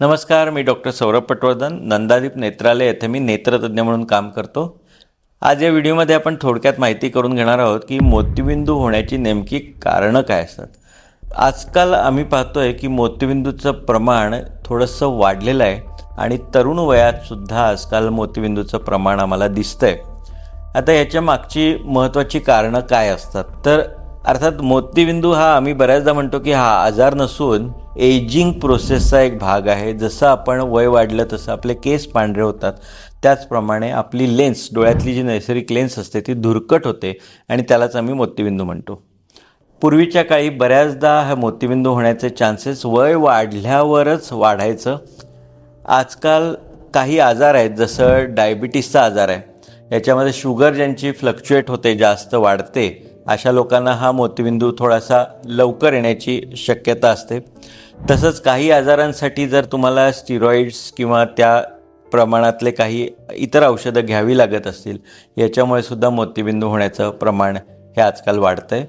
नमस्कार, मी डॉक्टर सौरभ पटवर्धन, नंदादीप नेत्रालय येथे मी नेत्रतज्ञ म्हणून काम करतो. आज या व्हिडिओमध्ये आपण थोडक्यात माहिती करून घेणार आहोत की मोतीबिंदू होण्याची नेमकी कारणं काय असतात. आजकाल आम्ही पाहतोय की मोतीबिंदूचं प्रमाण थोडंसं वाढलेलं आहे आणि तरुण वयातसुद्धा आजकाल मोतीबिंदूचं प्रमाण आम्हाला दिसतंय. आता याच्या मागची महत्त्वाची कारणं काय असतात, तर अर्थात मोतीबिंदू हा आम्ही बऱ्याचदा म्हणतो की हा आजार नसून एजिंग प्रोसेसचा एक भाग आहे. जसं आपण वय वाढलं तसं आपले केस पांढरे होतात, त्याचप्रमाणे आपली लेन्स, डोळ्यातली जी नैसर्गिक लेन्स असते ती धुरकट होते आणि त्यालाच आम्ही मोतीबिंदू म्हणतो. पूर्वीच्या काळी बऱ्याचदा हा मोतीबिंदू होण्याचे चान्सेस वय वाढल्यावरच वाढायचं. आजकाल काही आजार आहेत, जसं डायबिटीसचा आजार आहे, याच्यामध्ये शुगर ज्यांची फ्लक्च्युएट होते, जास्त वाढते, अशा लोकांना हा मोतीबिंदू थोडासा लवकर येण्याची शक्यता असते. तसंच काही आजारांसाठी जर तुम्हाला स्टिरॉइड्स किंवा त्या प्रमाणातले काही इतर औषधं घ्यावी लागत असतील, याच्यामुळे सुद्धा मोतीबिंदू होण्याचं प्रमाण हे आजकाल वाढतं आहे.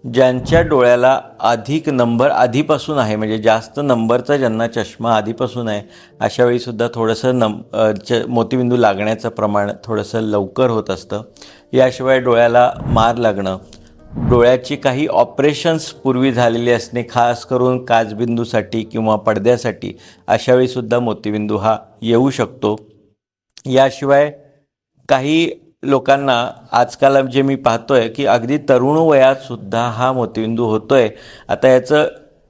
ज्यांच्या डोळ्याला अधिक नंबर आधीपासून आहे, म्हणजे जास्त नंबरचा ज्यांना चष्मा आधीपासून आहे, अशा वेळीसुद्धा थोडंसं मोतीबिंदू लागण्याचं प्रमाण थोडंसं लवकर होत असतं. याशिवाय डोळ्याला मार लागणं, डोळ्याची काही ऑपरेशन्स पूर्वी झालेली असणे, खास करून काचबिंदूसाठी किंवा पडद्यासाठी, अशा वेळीसुद्धा मोतीबिंदू हा येऊ शकतो. याशिवाय काही लोकांना आजकाल जे मी पाहतोय की अगदी तरुण वयातसुद्धा हा मोतीबिंदू होतोय. आता याचं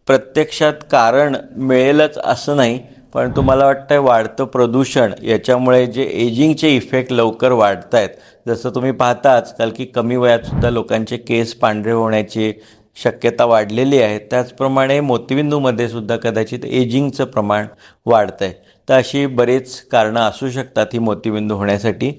प्रत्यक्षात कारण मिळेलच असं नाही, पण तुम्हाला वाटतंय वाढतं प्रदूषण, याच्यामुळे जे एजिंगचे इफेक्ट लवकर वाढत आहेत. जसं तुम्ही पाहता आजकाल की कमी वयातसुद्धा लोकांचे केस पांढरे होण्याची शक्यता वाढलेली आहे, त्याचप्रमाणे मोतीबिंदूमध्ये सुद्धा कदाचित एजिंगचं प्रमाण वाढतं आहे. तर अशी बरेच कारणं असू शकतात ही मोतीबिंदू होण्यासाठी.